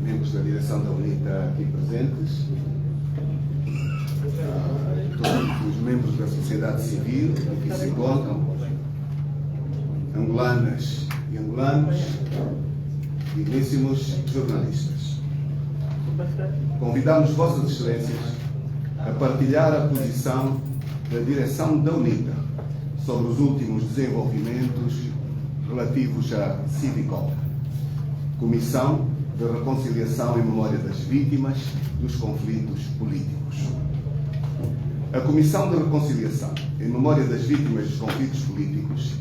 Membros da direção da UNITA aqui presentes, todos os membros da sociedade civil que aqui se encontram, angolanas e angolanos, digníssimos jornalistas. Convidamos Vossas Excelências a partilhar a posição da direção da UNITA sobre os últimos desenvolvimentos relativos à Civicop, Comissão de Reconciliação em Memória das Vítimas dos Conflitos Políticos. A Comissão de Reconciliação em Memória das Vítimas dos Conflitos Políticos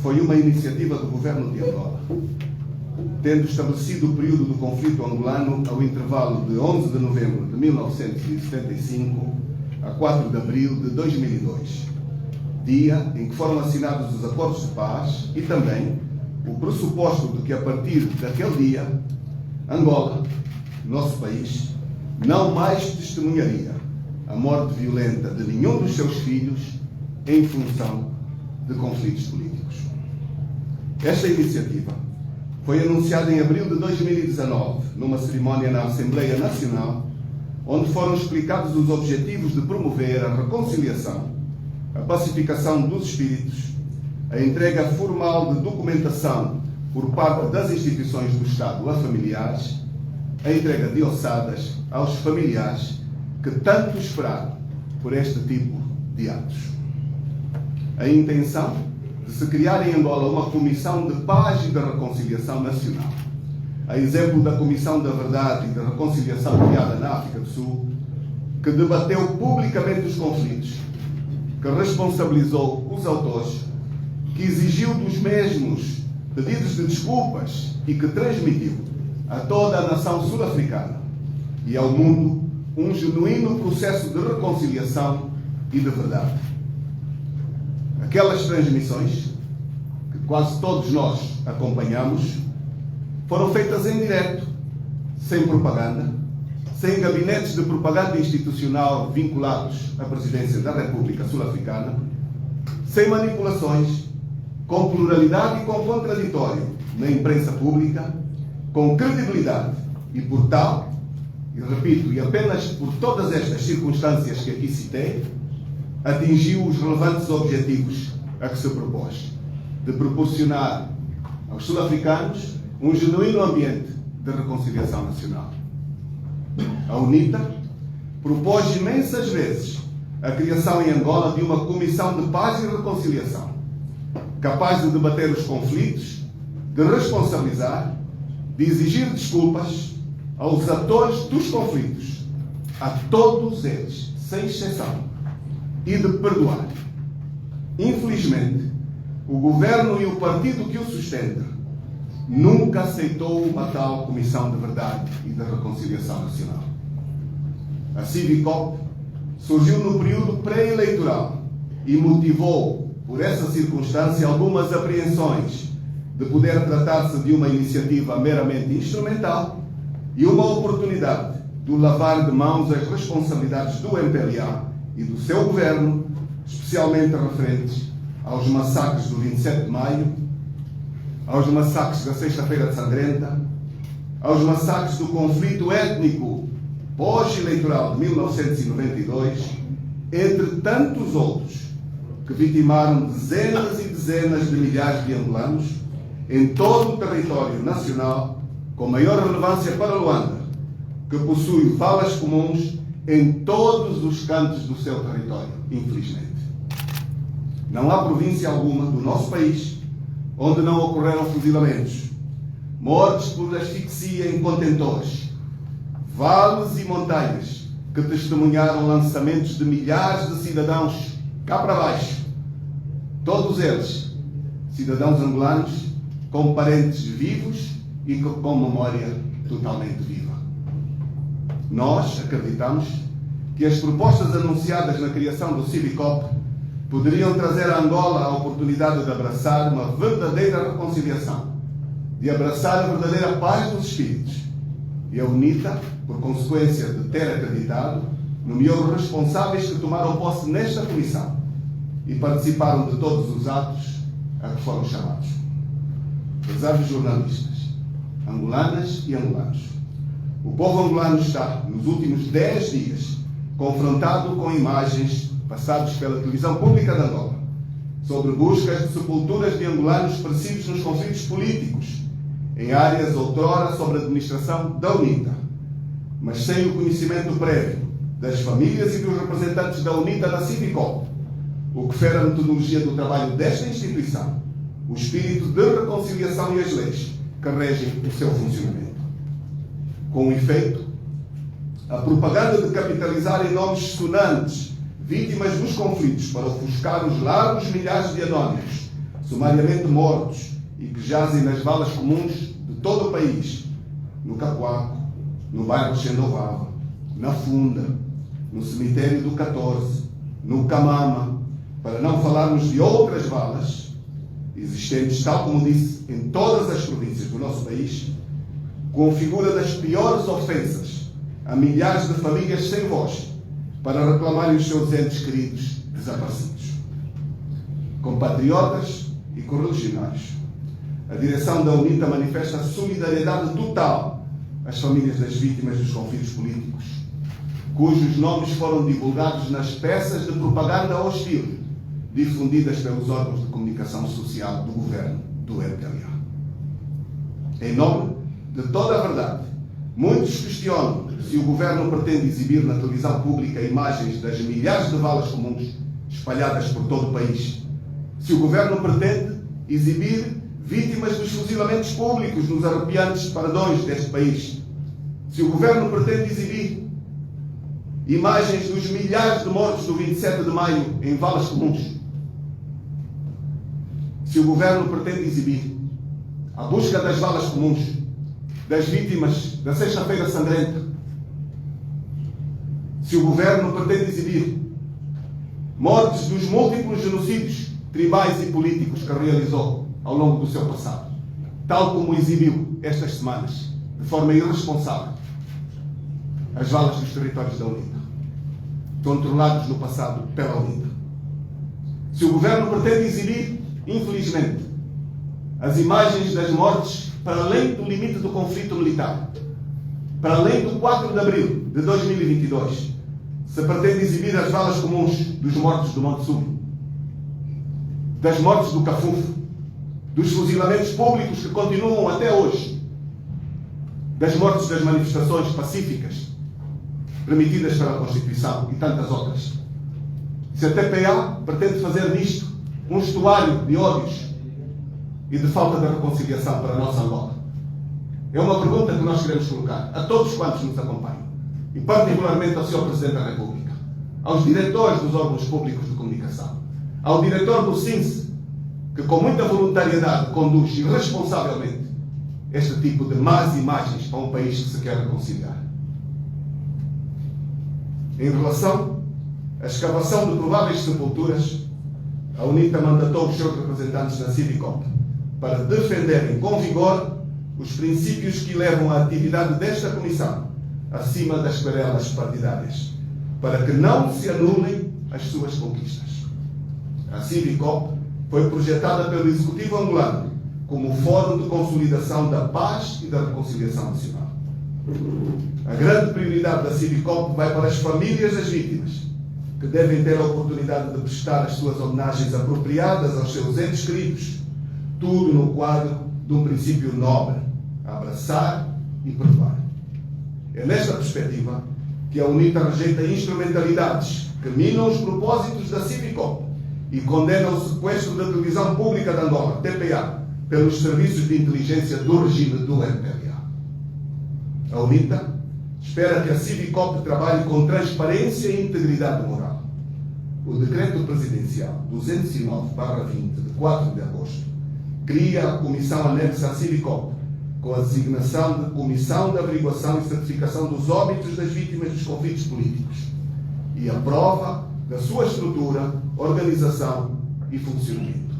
foi uma iniciativa do Governo de Angola, tendo estabelecido o período do conflito angolano ao intervalo de 11 de novembro de 1975 a 4 de abril de 2002, dia em que foram assinados os acordos de paz e também o pressuposto de que a partir daquele dia, Angola, nosso país, não mais testemunharia a morte violenta de nenhum dos seus filhos em função de conflitos políticos. Esta iniciativa foi anunciada em abril de 2019, numa cerimónia na Assembleia Nacional, onde foram explicados os objetivos de promover a reconciliação, a pacificação dos espíritos, a entrega formal de documentação por parte das instituições do Estado a familiares, a entrega de ossadas aos familiares que tanto esperaram por este tipo de atos. A intenção de se criar em Angola uma Comissão de Paz e de Reconciliação Nacional, a exemplo da Comissão da Verdade e da Reconciliação criada na África do Sul, que debateu publicamente os conflitos, que responsabilizou os autores, que exigiu dos mesmos pedidos de desculpas e que transmitiu a toda a nação sul-africana e ao mundo um genuíno processo de reconciliação e de verdade. Aquelas transmissões, que quase todos nós acompanhamos, foram feitas em direto, sem propaganda, sem gabinetes de propaganda institucional vinculados à presidência da República Sul-Africana, sem manipulações, com pluralidade e com contraditório na imprensa pública, com credibilidade e por tal, e repito, e apenas por todas estas circunstâncias que aqui citei, atingiu os relevantes objetivos a que se propôs, de proporcionar aos sul-africanos um genuíno ambiente de reconciliação nacional. A UNITA propôs imensas vezes a criação em Angola de uma Comissão de Paz e Reconciliação, capaz de debater os conflitos, de responsabilizar, de exigir desculpas aos atores dos conflitos, a todos eles, sem exceção, e de perdoar. Infelizmente, o governo e o partido que o sustenta nunca aceitou uma tal Comissão de Verdade e de Reconciliação Nacional. A Civicop surgiu no período pré-eleitoral e motivou, por essa circunstância, algumas apreensões de poder tratar-se de uma iniciativa meramente instrumental e uma oportunidade de lavar de mãos as responsabilidades do MPLA e do seu governo, especialmente referentes aos massacres do 27 de maio, aos massacres da Sexta-feira de Sangrenta, aos massacres do conflito étnico pós-eleitoral de 1992, entre tantos outros que vitimaram dezenas e dezenas de milhares de angolanos em todo o território nacional, com maior relevância para Luanda, que possui falas comuns em todos os cantos do seu território, infelizmente. Não há província alguma do nosso país onde não ocorreram fuzilamentos, mortes por asfixia em contentores, vales e montanhas que testemunharam lançamentos de milhares de cidadãos cá para baixo, todos eles cidadãos angolanos com parentes vivos e com memória totalmente viva. Nós acreditamos que as propostas anunciadas na criação do Civicop poderiam trazer a Angola a oportunidade de abraçar uma verdadeira reconciliação, de abraçar a verdadeira paz dos espíritos. E a UNITA, por consequência de ter acreditado, nomeou responsáveis que tomaram posse nesta comissão e participaram de todos os atos a que foram chamados. pesados jornalistas, angolanas e angolanos. O povo angolano está, nos últimos 10 dias, confrontado com imagens passadas pela televisão pública de Angola sobre buscas de sepulturas de angolanos perecidos nos conflitos políticos em áreas outrora sob a administração da UNITA, mas sem o conhecimento prévio das famílias e dos representantes da UNITA na Civicop, o que fere a metodologia do trabalho desta instituição, o espírito de reconciliação e as leis que regem o seu funcionamento. Com efeito, a propaganda de capitalizar em nomes sonantes vítimas dos conflitos para ofuscar os largos milhares de anónimos sumariamente mortos e que jazem nas valas comuns de todo o país, no Cacoaco, no bairro Xendovava, na Funda, no cemitério do 14, no Camama, para não falarmos de outras valas existentes, tal como disse, em todas as províncias do nosso país, configura das piores ofensas a milhares de famílias sem voz para reclamarem os seus entes queridos desaparecidos. Compatriotas e correligionários, a direção da UNITA manifesta solidariedade total às famílias das vítimas dos conflitos políticos, cujos nomes foram divulgados nas peças de propaganda hostil difundidas pelos órgãos de comunicação social do governo do MPLA. Em nome de toda a verdade, muitos questionam se o governo pretende exibir na televisão pública imagens das milhares de valas comuns espalhadas por todo o país. Se o governo pretende exibir vítimas dos fuzilamentos públicos nos arrepiantes paredões deste país. Se o governo pretende exibir imagens dos milhares de mortos do 27 de maio em valas comuns. Se o governo pretende exibir a busca das valas comuns das vítimas da Sexta-feira Sangrenta. Se o governo pretende exibir mortes dos múltiplos genocídios tribais e políticos que realizou ao longo do seu passado, tal como exibiu estas semanas, de forma irresponsável, as valas dos territórios da UNITA, controlados no passado pela UNITA. Se o governo pretende exibir, infelizmente, as imagens das mortes para além do limite do conflito militar, para além do 4 de abril de 2022, se pretende exibir as valas comuns dos mortos do Monte Sul, das mortes do Cafufo, dos fuzilamentos públicos que continuam até hoje, das mortes das manifestações pacíficas permitidas pela Constituição e tantas outras. Se a TPA pretende fazer disto um estuário de ódios e de falta de reconciliação para a nossa Angola, é uma pergunta que nós queremos colocar a todos quantos nos acompanham, e particularmente ao Sr. Presidente da República, aos diretores dos órgãos públicos de comunicação, ao diretor do SINSE, que com muita voluntariedade conduz irresponsavelmente este tipo de más imagens para um país que se quer reconciliar. Em relação à escavação de prováveis sepulturas, a UNITA mandatou os seus representantes na Civicop para defenderem com vigor os princípios que levam a atividade desta comissão acima das querelas partidárias, para que não se anulem as suas conquistas. A Civicop foi projetada pelo Executivo angolano como fórum de consolidação da paz e da reconciliação nacional. A grande prioridade da Civicop vai para as famílias das vítimas, que devem ter a oportunidade de prestar as suas homenagens apropriadas aos seus entes queridos, tudo no quadro de um princípio nobre: abraçar e perdoar. É nesta perspectiva que a UNITA rejeita instrumentalidades que minam os propósitos da Civicop e condena o sequestro da televisão pública de Angola, TPA, pelos serviços de inteligência do regime do MPLA. A UNITA espera que a Civicop trabalhe com transparência e integridade moral. O Decreto Presidencial 209/20, de 4 de agosto, cria a comissão anexa à Civicop, com a designação de Comissão de Averiguação e Certificação dos Óbitos das Vítimas dos Conflitos Políticos, e aprova da sua estrutura, organização e funcionamento.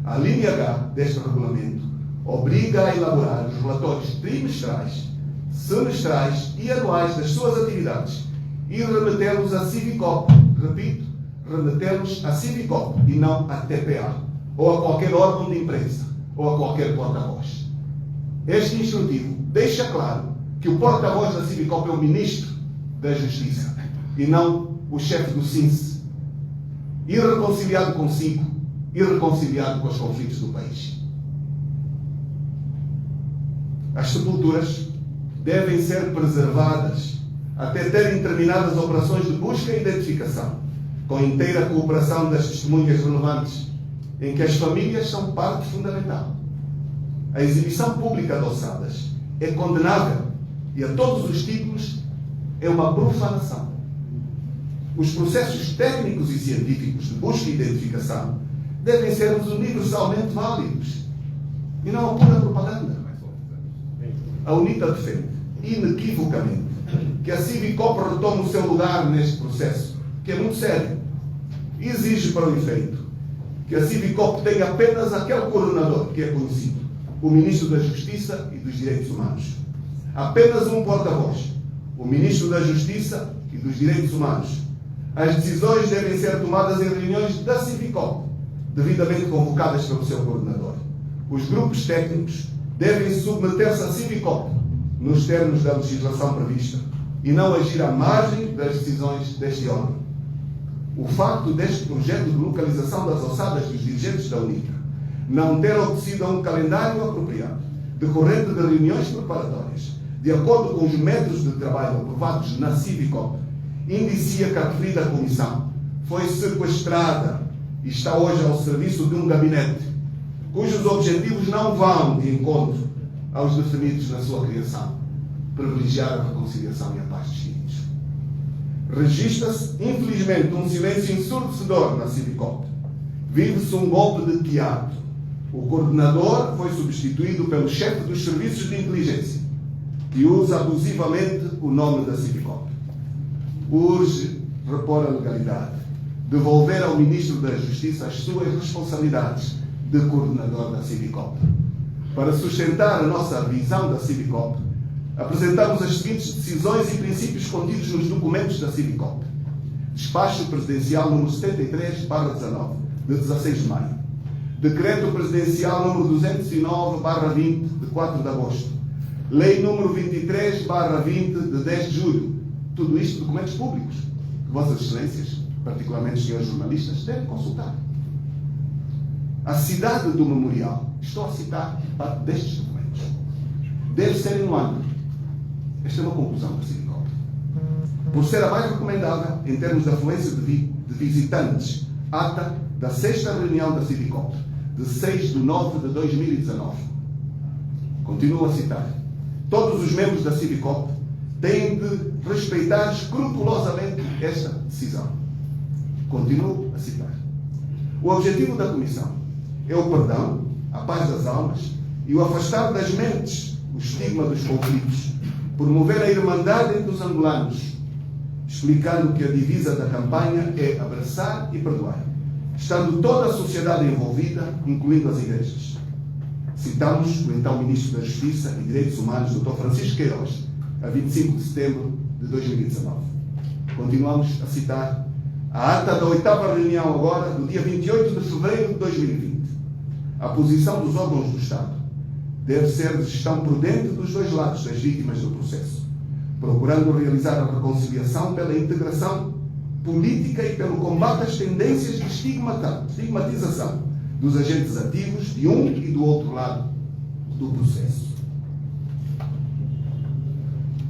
A linha H deste regulamento obriga a elaborar os relatórios trimestrais, semestrais e anuais das suas atividades e remetê-los à Civicop. Repito, remetê-los à Civicop e não à TPA ou a qualquer órgão de imprensa, ou a qualquer porta-voz. Este instrutivo deixa claro que o porta-voz da Civicop é o Ministro da Justiça e não o chefe do SINCE, irreconciliado consigo, irreconciliado com os conflitos do país. As sepulturas devem ser preservadas até terem terminado as operações de busca e identificação, com inteira cooperação das testemunhas relevantes, em que as famílias são parte fundamental. A exibição pública de ossadas é condenável e, a todos os títulos, é uma profanação. Os processos técnicos e científicos de busca e identificação devem ser universalmente válidos e não a pura propaganda. A UNITA defende, inequivocamente, que a Civicop retome o seu lugar neste processo, que é muito sério. E exige para o efeito que a Civicop tenha apenas aquele coordenador que é conhecido, o Ministro da Justiça e dos Direitos Humanos. Apenas um porta-voz, o Ministro da Justiça e dos Direitos Humanos. As decisões devem ser tomadas em reuniões da Civicop, devidamente convocadas pelo seu coordenador. Os grupos técnicos devem submeter-se à Civicop nos termos da legislação prevista e não agir à margem das decisões deste órgão. O facto deste projeto de localização das ossadas dos dirigentes da UNITA não ter obedecido a um calendário apropriado, decorrente de reuniões preparatórias, de acordo com os métodos de trabalho aprovados na Civicop, indicia que a referida comissão foi sequestrada e está hoje ao serviço de um gabinete cujos objetivos não vão de encontro aos definidos na sua criação: privilegiar a reconciliação e a paz de espíritos. Registra-se, infelizmente, um silêncio ensurdecedor na Civicop. Vive-se um golpe de teatro. O coordenador foi substituído pelo chefe dos serviços de inteligência e usa abusivamente o nome da Civicop. Urge repor a legalidade, devolver ao Ministro da Justiça as suas responsabilidades de coordenador da Civicop. Para sustentar a nossa visão da Civicop, apresentamos as seguintes decisões e princípios contidos nos documentos da Civicop. Despacho Presidencial número 73/19, de 16 de maio. Decreto Presidencial número 209/20, de 4 de agosto. Lei número 23/20, de 10 de julho. Tudo isto documentos públicos, que Vossas Excelências, particularmente os senhores jornalistas, devem consultar. A cidade do memorial, estou a citar parte destes documentos, deve ser em Luanda. Esta é uma conclusão da Civicop. Por ser a mais recomendável em termos de afluência de visitantes, ata da 6ª reunião da Civicop, de 6 de 9 de 2019. Continuo a citar. Todos os membros da Civicop têm de respeitar escrupulosamente esta decisão. Continuo a citar. O objetivo da Comissão é o perdão, a paz das almas e o afastar das mentes o estigma dos conflitos, promover a irmandade entre os angolanos, explicando que a divisa da campanha é abraçar e perdoar, estando toda a sociedade envolvida, incluindo as igrejas. Citamos o então Ministro da Justiça e Direitos Humanos, Dr. Francisco Queiroz, a 25 de setembro de 2019. Continuamos a citar a ata da 8ª reunião agora, do dia 28 de fevereiro de 2020. A posição dos órgãos do Estado deve ser de gestão prudente dos dois lados das vítimas do processo, procurando realizar a reconciliação pela integração política e pelo combate às tendências de estigmatização dos agentes ativos de um e do outro lado do processo.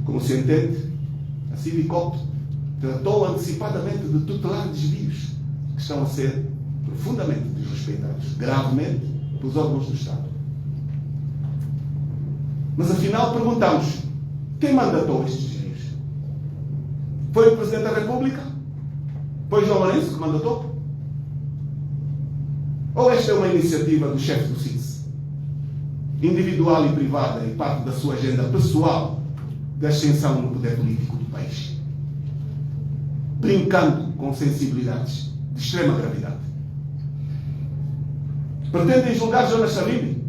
Como se entende, a Civicop tratou antecipadamente de tutelar desvios que estão a ser profundamente desrespeitados, gravemente, pelos órgãos do Estado. Mas afinal perguntamos, quem mandatou estes desvios? Foi o Presidente da República? Foi João Lourenço que mandatou? Ou esta é uma iniciativa do chefe do SINCE, individual e privada, e parte da sua agenda pessoal de ascensão no poder político do país, brincando com sensibilidades de extrema gravidade? Pretendem julgar Jonas Savimbi?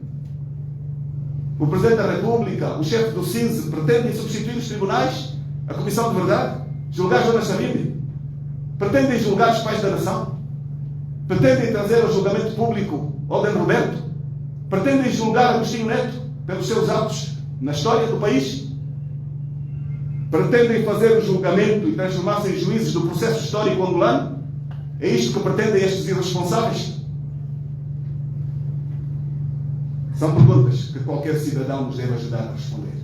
O Presidente da República, o chefe do SINCE, pretendem substituir os tribunais, a Comissão de Verdade, julgar Jonas Savimbi? Pretendem julgar os pais da nação? Pretendem trazer ao julgamento público Alden Roberto? Pretendem julgar Agostinho Neto pelos seus atos na história do país? Pretendem fazer o julgamento e transformar-se em juízes do processo histórico angolano? É isto que pretendem estes irresponsáveis? São perguntas que qualquer cidadão nos deve ajudar a responder.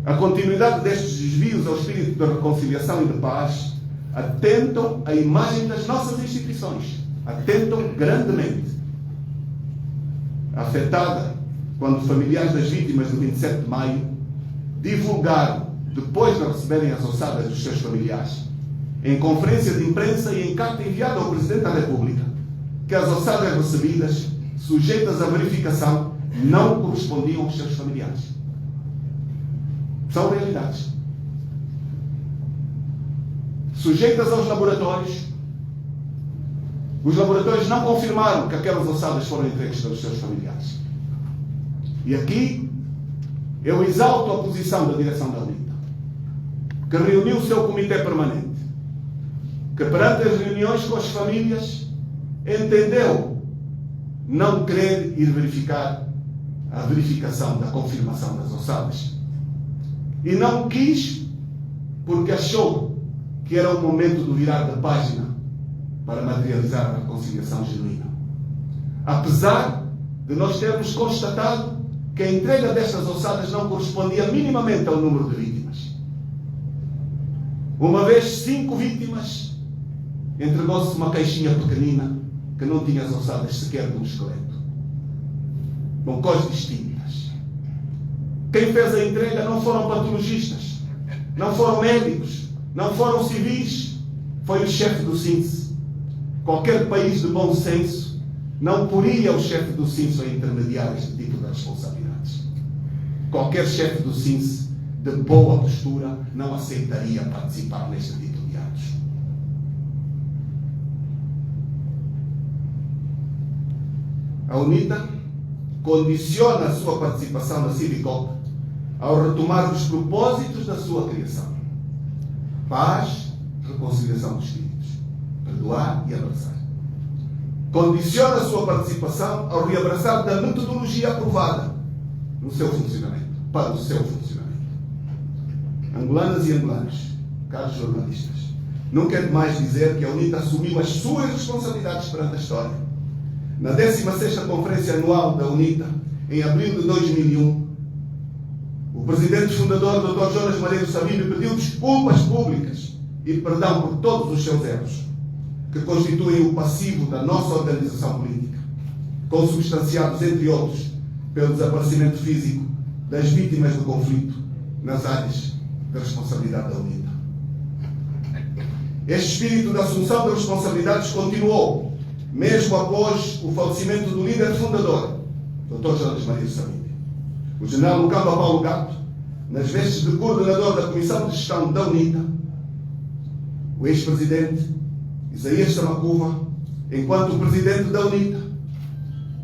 A continuidade destes desvios ao espírito da reconciliação e de paz atentam à imagem das nossas instituições. Atentam grandemente. Afetada quando familiares das vítimas do 27 de maio divulgaram, depois de receberem as ossadas dos seus familiares, em conferência de imprensa e em carta enviada ao Presidente da República, que as ossadas recebidas, sujeitas à verificação, não correspondiam aos seus familiares. São realidades. Sujeitas aos laboratórios, os laboratórios não confirmaram que aquelas ossadas foram entregues pelos seus familiares. E aqui eu exalto a posição da direção da UNITA, que reuniu o seu comitê permanente, que perante as reuniões com as famílias entendeu não querer ir verificar a verificação da confirmação das ossadas. E não quis porque achou que era o momento do virar da página para materializar a reconciliação genuína. Apesar de nós termos constatado que a entrega destas ossadas não correspondia minimamente ao número de vítimas. Uma vez 5 vítimas, entregou-se uma caixinha pequenina que não tinha as ossadas sequer de um esqueleto, com cores distintas. Quem fez a entrega não foram patologistas, não foram médicos, não foram civis, foi o chefe do SINCE. Qualquer país de bom senso não poria o chefe do SINCE a intermediar este tipo de responsabilidades. Qualquer chefe do SINCE de boa postura não aceitaria participar neste tipo de atos. A UNITA condiciona a sua participação na Civicop ao retomar os propósitos da sua criação: paz, reconciliação dos espíritos, perdoar e abraçar. Condiciona a sua participação ao reabraçar da metodologia aprovada no seu funcionamento, para o seu funcionamento. Angolanas e angolanos, caros jornalistas, nunca é demais dizer que a UNITA assumiu as suas responsabilidades perante a história. Na 16ª Conferência Anual da UNITA, em abril de 2001, o presidente fundador, Dr. Jonas Mareiro Sabino, pediu desculpas públicas e perdão por todos os seus erros, que constituem o passivo da nossa organização política, consubstanciados, entre outros, pelo desaparecimento físico das vítimas do conflito nas áreas da responsabilidade da UNITA. Este espírito da assunção de responsabilidades continuou, mesmo após o falecimento do líder fundador, Dr. Jonas Mareiro Sabino. O general Lucamba Paulo Gato, nas vestes de coordenador da Comissão de Gestão da UNITA, o ex-presidente Isaías Samacuva, enquanto presidente da UNITA,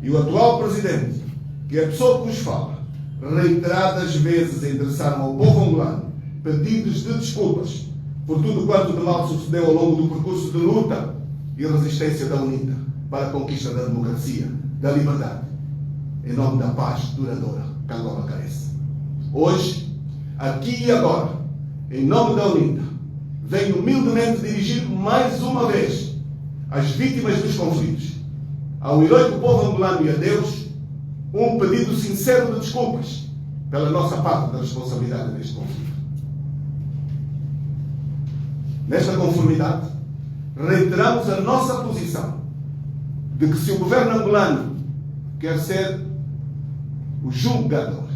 e o atual presidente, que é a pessoa que vos fala, reiteradas vezes endereçaram ao povo angolano pedidos de desculpas por tudo quanto de mal sucedeu ao longo do percurso de luta e resistência da UNITA para a conquista da democracia, da liberdade, em nome da paz duradoura que Angola carece. Hoje, aqui e agora, em nome da UNITA, venho humildemente dirigir mais uma vez às vítimas dos conflitos, ao heróico povo angolano e a Deus, um pedido sincero de desculpas pela nossa parte da responsabilidade neste conflito. Nesta conformidade, reiteramos a nossa posição de que se o governo angolano quer ser o julgador,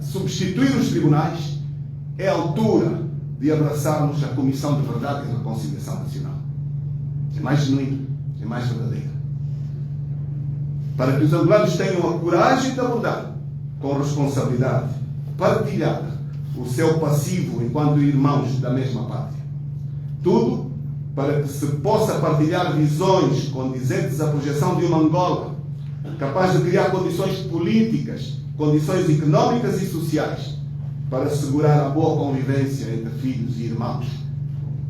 substituir os tribunais, é a altura de abraçarmos a Comissão de Verdade e Reconciliação Nacional. É mais genuína, é mais verdadeira. Para que os angolanos tenham a coragem de abordar com responsabilidade partilhada o seu passivo enquanto irmãos da mesma pátria. Tudo para que se possa partilhar visões condizentes à projeção de uma Angola capaz de criar condições políticas, condições económicas e sociais para assegurar a boa convivência entre filhos e irmãos,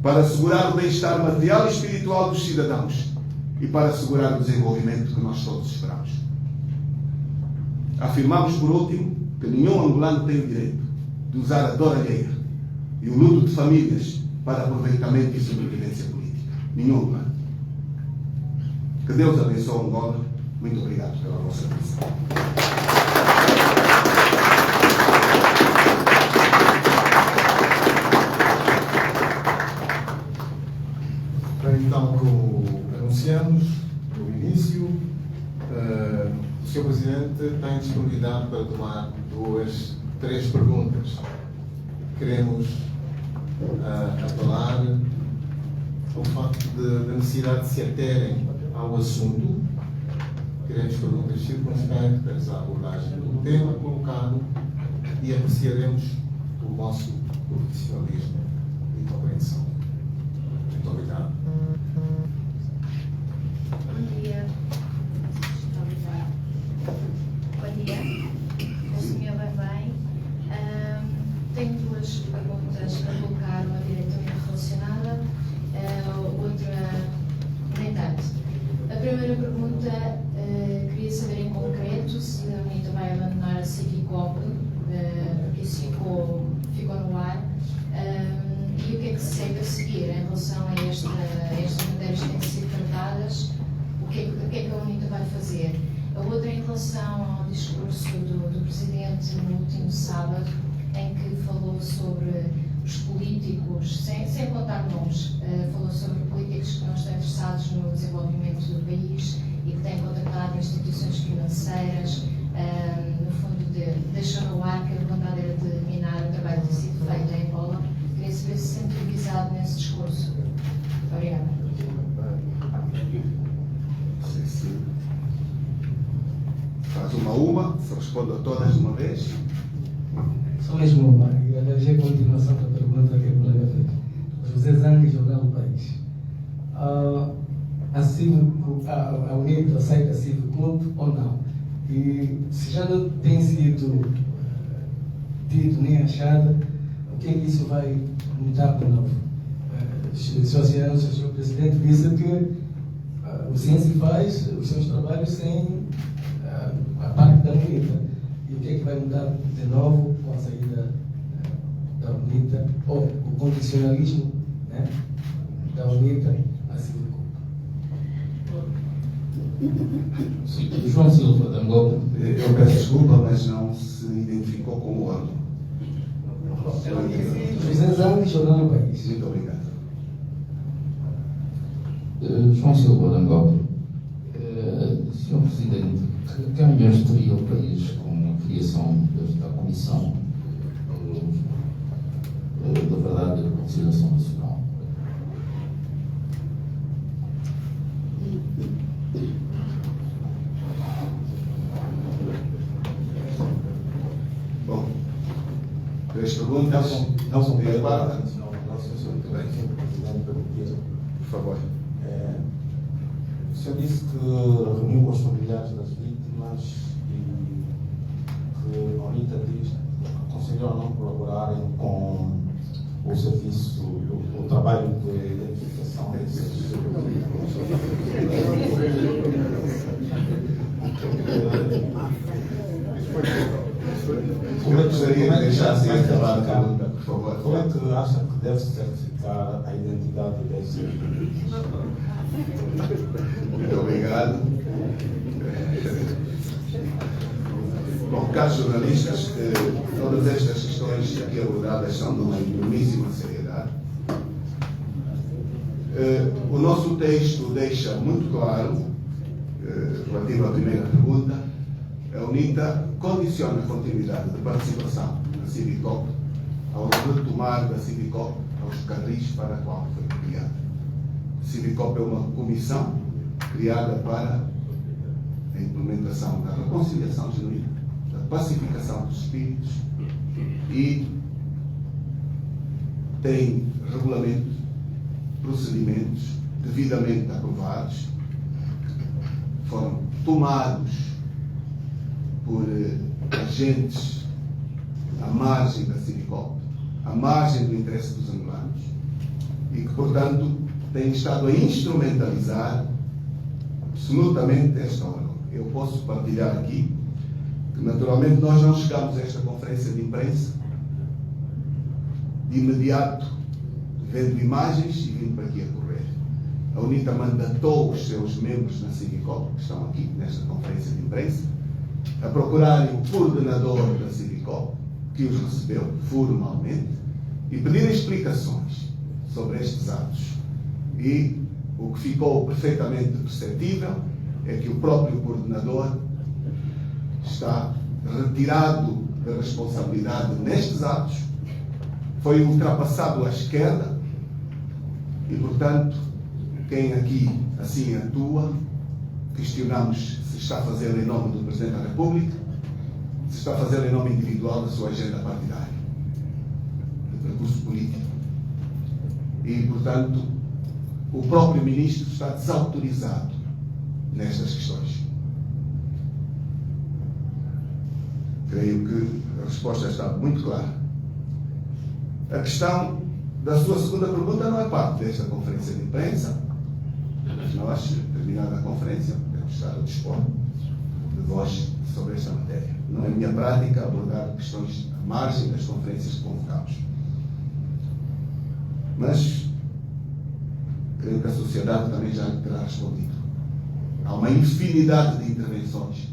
para assegurar o bem-estar material e espiritual dos cidadãos e para assegurar o desenvolvimento que nós todos esperamos. Afirmamos, por último, que nenhum angolano tem o direito de usar a dor alheia e o luto de famílias para aproveitamento e sobrevivência política. Nenhum angolano. Que Deus abençoe Angola. Muito obrigado pela vossa atenção. Então, como anunciamos no início, o Sr. Presidente tem disponibilidade para tomar 3 perguntas. Queremos apelar ao facto da necessidade de se aterem ao assunto. Queremos perguntas circunspectas à abordagem do tema colocado e apreciaremos o vosso profissionalismo e compreensão. Muito obrigado. Bom dia. Bom dia. O senhor vai bem. Tenho 2 perguntas para colocar, uma diretamente relacionada, outra nem tanto. A primeira pergunta, queria saber em concreto se a UNITA vai abandonar a Civicop, porque isso ficou no ar. E o que é que se segue a seguir em relação a estas matérias que têm sido tratadas? O que é que a UNITA vai fazer? A outra em relação ao discurso do Presidente no último sábado, em que falou sobre os políticos, sem contar nomes, falou sobre políticos que não estão interessados no desenvolvimento do país e que têm contactado instituições financeiras, no fundo deixou no ar que a vontade era de minar o trabalho que tem sido feito em Angola. Queria saber se sente revisado nesse discurso. Muito obrigada. Faz uma, se responde a todas de uma vez. Só mesmo uma, e alergia a continuação da pergunta que o colega fez. José Zang, Jornal do País. A UNITA sai da Civicop ou não? E se já não tem sido dito nem achado, o que é que isso vai mudar de novo? O senhor Presidente disse que o Ciência faz os seus trabalhos sem a parte da UNITA. E o que é que vai mudar de novo com a saída da UNITA, ou o condicionalismo, né, da UNITA à Civicop? João Silva, de Angola. Eu peço desculpa, mas não se identificou com o órgão. José Zang, Jornal do País. Muito obrigado. João Silva, de Angola. Sr. Presidente, que ganhos teria o país com a criação desta Comissão da Verdade e da Reconciliação Nacional? Bom, 3 perguntas. Nelson Pereira. Muito bem. Por favor. O senhor disse que reuniu com os familiares das vítimas e que a UNITA aconselhou a não colaborarem com o serviço, o trabalho de identificação desses. Eu gostaria de deixar assim acabar a pergunta, por favor. Como é que acha que deve certificar a identidade desses? Muito obrigado. Bom, caros jornalistas, todas estas questões aqui abordadas são de uma enormíssima seriedade. O nosso texto deixa muito claro, relativo à primeira pergunta, a UNITA condiciona a continuidade de participação na Civicop ao retomar da Civicop aos carris para a qual foi criada. A Civicop é uma comissão criada para a implementação da reconciliação genuína, da pacificação dos espíritos e tem regulamentos, procedimentos devidamente aprovados, foram tomados por agentes à margem da Civicop, à margem do interesse dos angolanos e que, portanto, têm estado a instrumentalizar absolutamente esta órgão. Eu posso partilhar aqui que naturalmente nós não chegamos a esta conferência de imprensa de imediato, vendo imagens e vindo para aqui a correr. A UNITA mandatou os seus membros na Civicop, que estão aqui nesta conferência de imprensa, a procurarem o coordenador da Civicop, que os recebeu formalmente, e pedirem explicações sobre estes atos. E o que ficou perfeitamente perceptível é que o próprio coordenador está retirado da responsabilidade nestes atos, foi ultrapassado à esquerda e, portanto, quem aqui assim atua, questionamos se está a fazer em nome do Presidente da República, se está a fazer em nome individual da sua agenda partidária, de percurso político. E, portanto, o próprio Ministro está desautorizado nestas questões. Creio que a resposta está muito clara. A questão da sua segunda pergunta não é parte desta conferência de imprensa, mas nós, terminada a conferência, podemos estar a dispor de voz sobre esta matéria. Não é minha prática abordar questões à margem das conferências que convocamos. Mas creio que a sociedade também já lhe terá respondido. Há uma infinidade de intervenções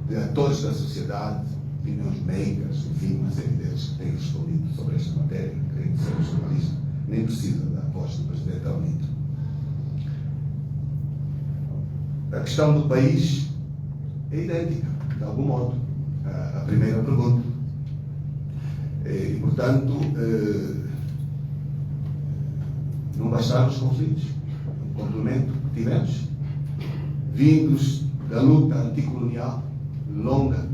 de atores da sociedade, opiniões makers, enfim, uma série deles que têm respondido sobre esta matéria. Creio que ser jornalista nem precisa da voz do Presidente da UNITA. A questão do país é idêntica, de algum modo, à primeira pergunta. E, portanto, não bastaram os conflitos, o complemento que tivemos, vindos da luta anticolonial longa.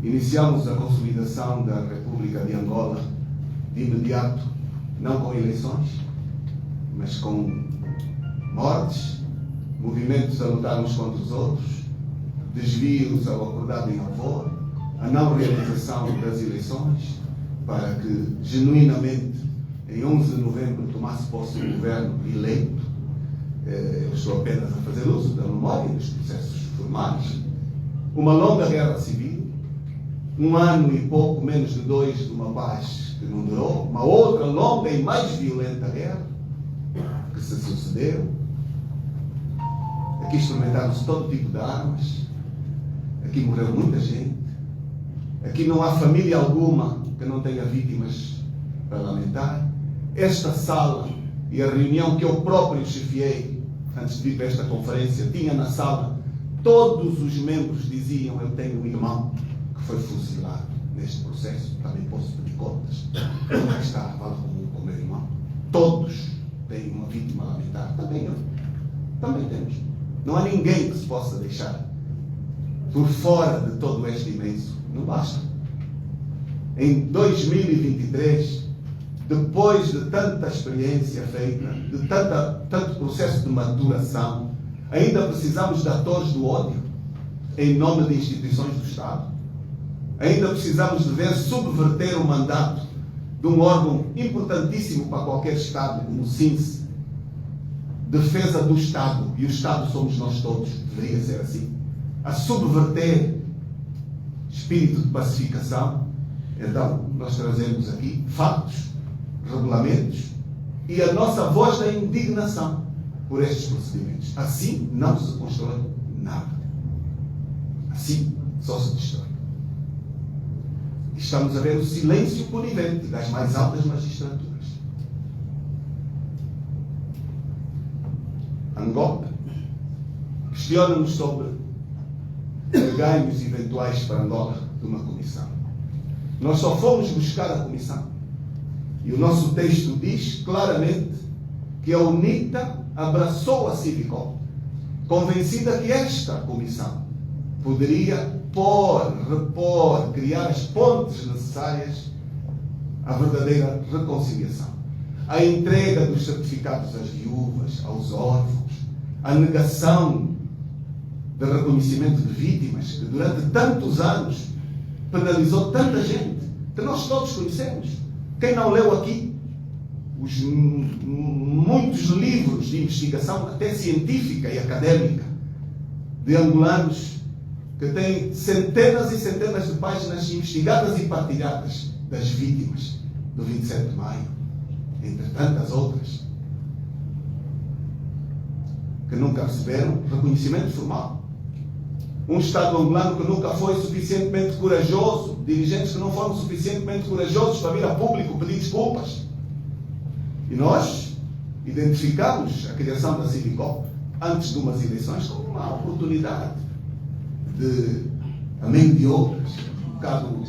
Iniciamos a consolidação da República de Angola de imediato, não com eleições, mas com mortes, movimentos a lutar uns contra os outros, desvios ao acordado em Alvor, a não realização das eleições, para que, genuinamente, em 11 de novembro, tomasse posse um governo eleito. Eu estou apenas a fazer uso da memória dos processos formais. Uma longa guerra civil, 1 ano e pouco, menos de 2, de uma paz que não durou, uma outra longa e mais violenta guerra que se sucedeu. Aqui experimentaram-se todo tipo de armas, aqui morreu muita gente, aqui não há família alguma que não tenha vítimas para lamentar. Esta sala e a reunião que eu próprio chefiei antes de vir para esta conferência, tinha na sala, todos os membros diziam: eu tenho um irmão que foi fuzilado neste processo, também posso pedir contas. Como é que está? Fala com o meu irmão. Todos têm uma vítima a lamentar. Também eu. Também temos. Não há ninguém que se possa deixar por fora de todo este imenso. Não basta. Em 2023, depois de tanta experiência feita, de tanto processo de maturação, ainda precisamos de atores do ódio em nome de instituições do Estado. Ainda precisamos de ver subverter o mandato de um órgão importantíssimo para qualquer Estado, como o SINCE, defesa do Estado, e o Estado somos nós todos, deveria ser assim, a subverter espírito de pacificação. Então, nós trazemos aqui factos, regulamentos e a nossa voz da indignação por estes procedimentos. Assim não se constrói nada. Assim só se destrói. Estamos a ver o silêncio conivente das mais altas magistraturas. Angola questiona-nos sobre ganhos eventuais para Angola de uma comissão. Nós só fomos buscar a comissão. E o nosso texto diz claramente que a UNITA abraçou a Civicop, convencida que esta comissão poderia repor, criar as pontes necessárias à verdadeira reconciliação. A entrega dos certificados às viúvas, aos órfãos, a negação de reconhecimento de vítimas, que durante tantos anos penalizou tanta gente, que nós todos conhecemos. Quem não leu aqui os muitos livros de investigação, até científica e académica, de angolanos que tem centenas e centenas de páginas investigadas e partilhadas das vítimas do 27 de maio, entre tantas outras, que nunca receberam reconhecimento formal. Um Estado angolano que nunca foi suficientemente corajoso, dirigentes que não foram suficientemente corajosos para vir a público pedir desculpas. E nós identificamos a criação da Civicop antes de umas eleições como uma oportunidade de, a meio de outras, um bocado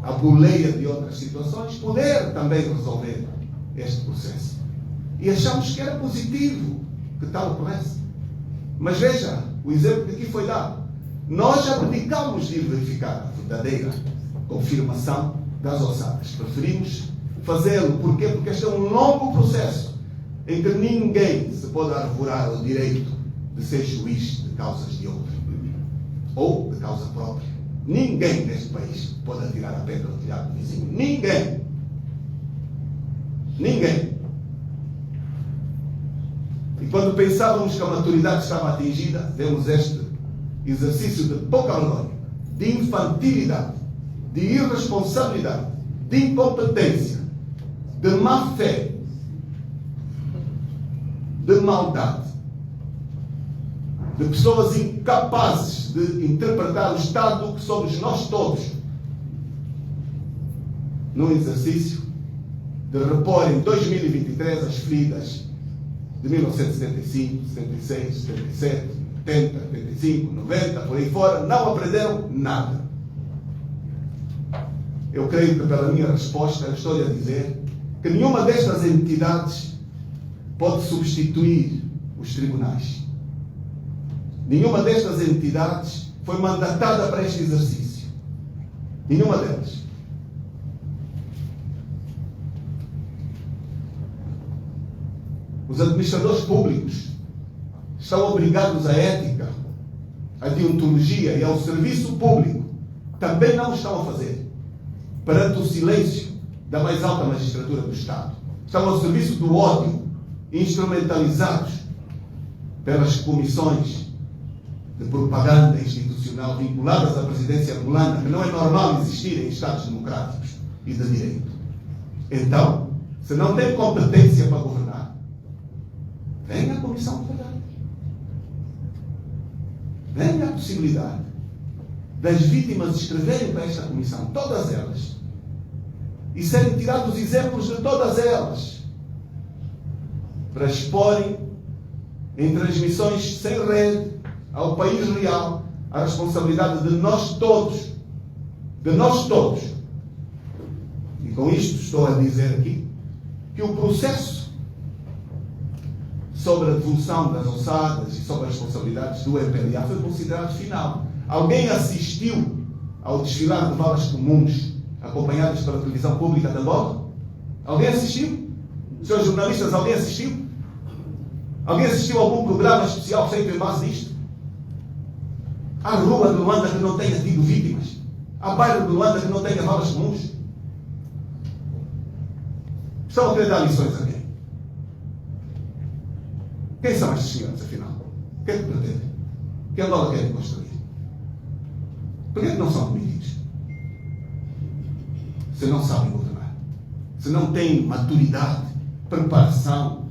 a boleia de outras situações, poder também resolver este processo. E achamos que era positivo que tal ocorresse. Mas veja o exemplo que aqui foi dado. Nós abdicamos de ir verificar a verdadeira confirmação das ossadas. Preferimos fazê-lo. Porquê? Porque este é um longo processo em que ninguém se pode arvorar o direito de ser juiz de causas de outro ou de causa própria. Ninguém neste país pode atirar a pedra do telhado do vizinho. Ninguém. Ninguém. E quando pensávamos que a maturidade estava atingida, vemos este exercício de pouca vergonha, de infantilidade, de irresponsabilidade, de incompetência, de má fé, de maldade, de pessoas incapazes de interpretar o Estado que somos nós todos, num exercício de repor em 2023 as feridas de 1975, 76, 77, 80, 85, 90, por aí fora, não aprenderam nada. Eu creio que pela minha resposta eu estou a dizer que nenhuma destas entidades pode substituir os tribunais. Nenhuma destas entidades foi mandatada para este exercício. Nenhuma delas. Os administradores públicos estão obrigados à ética, à deontologia e ao serviço público. Também não estão a fazer. Perante o silêncio da mais alta magistratura do Estado. Estão ao serviço do ódio, instrumentalizados pelas comissões de propaganda institucional vinculadas à presidência angolana, que não é normal existir em Estados democráticos e de direito. Então, se não tem competência para governar, venha a Comissão de Verdade. Venha a possibilidade das vítimas escreverem para esta comissão, todas elas, e serem tirados exemplos de todas elas, para exporem em transmissões sem rede ao país real a responsabilidade de nós todos. De nós todos. E com isto estou a dizer aqui que o processo sobre a devolução das ossadas e sobre as responsabilidades do MPLA foi considerado final. Alguém assistiu ao desfilar de valas comuns acompanhadas pela televisão pública de Angola? Alguém assistiu? Senhores jornalistas, alguém assistiu? Alguém assistiu a algum programa especial feito em base disto? Há rua de Luanda que não tenha tido vítimas? Há bairro de Luanda que não tenha valas comuns? Estão a querer dar lições a quem? Quem são estes senhores, afinal? O que é que pretendem? Que Angola querem construir? Por que não são admitidos? Se não sabem governar, se não têm maturidade, preparação,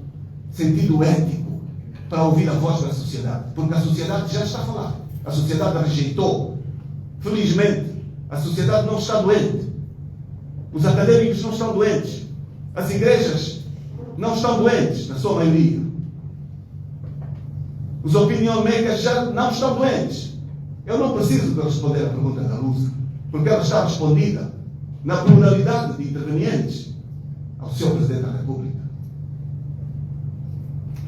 sentido ético para ouvir a voz da sociedade, porque a sociedade já está a falar. A sociedade rejeitou. Felizmente, a sociedade não está doente. Os académicos não estão doentes. As igrejas não estão doentes, na sua maioria. Os opinion makers já não estão doentes. Eu não preciso de responder a pergunta da Lusa, porque ela está respondida na pluralidade de intervenientes ao Sr. Presidente da República.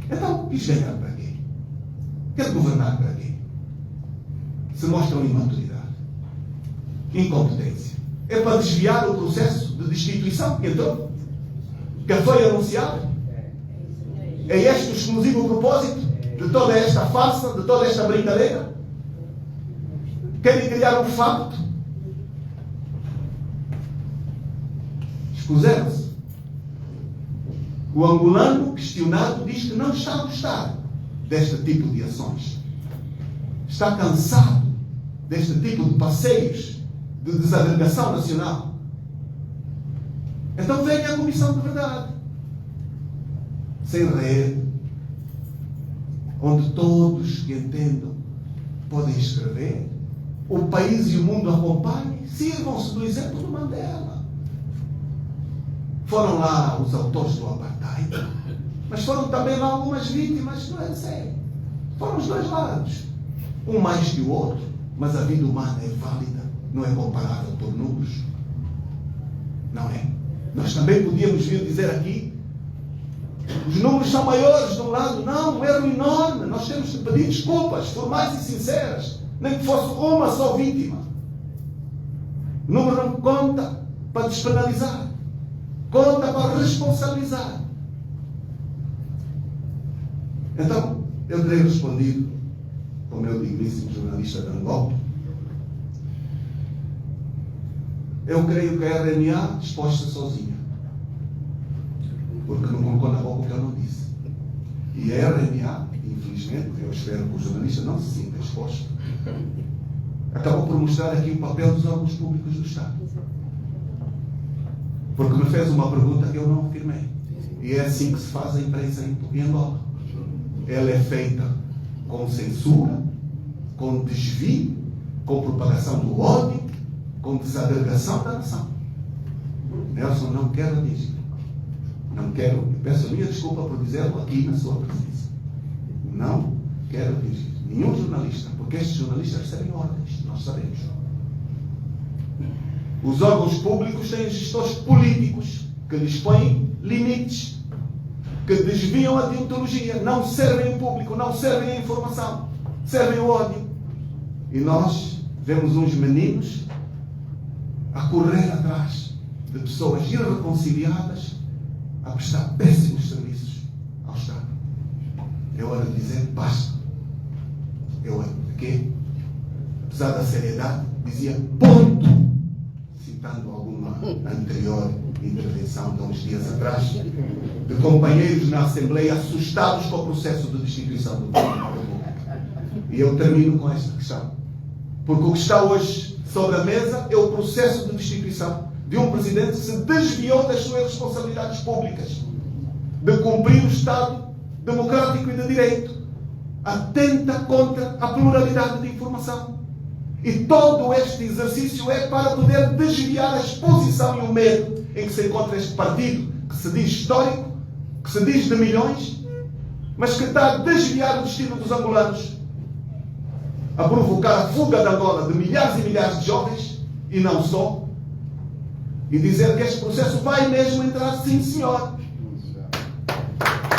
Então, quis ganhar para quê? Quer governar para quê? Se mostram imaturidade, incompetência. É para desviar o processo de destituição que entrou, que foi anunciado. É este o exclusivo propósito de toda esta farsa, de toda esta brincadeira? Querem criar um facto? Expuseram-se. O angolano questionado diz que não está a gostar deste tipo de ações. Está cansado deste tipo de passeios de desagregação nacional. Então venha a Comissão de Verdade, sem rede, onde todos que entendam podem escrever, o país e o mundo acompanhem, sirvam-se do exemplo do Mandela. Foram lá os autores do apartheid, mas foram também lá algumas vítimas do ANC. Foram os dois lados, um mais que o outro, mas a vida humana é válida, não é comparável por números. Não é? Nós também podíamos vir dizer aqui, os números são maiores de um lado. Não, um erro enorme. Nós temos de pedir desculpas formais e sinceras, nem que fosse uma só vítima. O número não conta para despenalizar, conta para responsabilizar. Então, eu terei respondido ao meu digníssimo jornalista de Angola. Eu creio que a RNA exposta sozinha, porque não colocou na boca o que eu não disse. E a RNA, infelizmente, eu espero que o jornalista não se sinta exposto, acabou por mostrar aqui o papel dos órgãos públicos do Estado. Porque me fez uma pergunta que eu não afirmei. E é assim que se faz a imprensa em Angola. Ela é feita com censura, com desvio, com propagação do ódio, com desagregação da nação. Nelson não quer atingir. Não quero, eu peço a minha desculpa por dizê-lo aqui na sua presença. Não quero atingir nenhum jornalista, porque estes jornalistas recebem ordens, nós sabemos. Os órgãos públicos têm gestores políticos que lhes põem limites, que desviam a deontologia, não servem o público, não servem a informação, servem o ódio. E nós vemos uns meninos a correr atrás de pessoas irreconciliadas, a prestar péssimos serviços ao Estado. É hora de dizer basta. Eu aqui, apesar da seriedade, dizia ponto, citando alguma anterior intervenção de uns dias atrás, de companheiros na Assembleia assustados com o processo de destituição do Presidente da República. E eu termino com esta questão. Porque o que está hoje sobre a mesa é o processo de destituição de um Presidente que se desviou das suas responsabilidades públicas, de cumprir o Estado democrático e de direito, atenta contra a pluralidade de informação. E todo este exercício é para poder desviar a exposição e o medo em que se encontra este partido, que se diz histórico, que se diz de milhões, mas que está a desviar o destino dos angolanos, a provocar a fuga da Angola de milhares e milhares de jovens, e não só, e dizer que este processo vai mesmo entrar, sim senhor.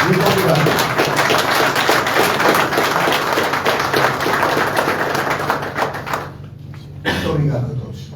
Muito obrigado. Muito obrigado a todos.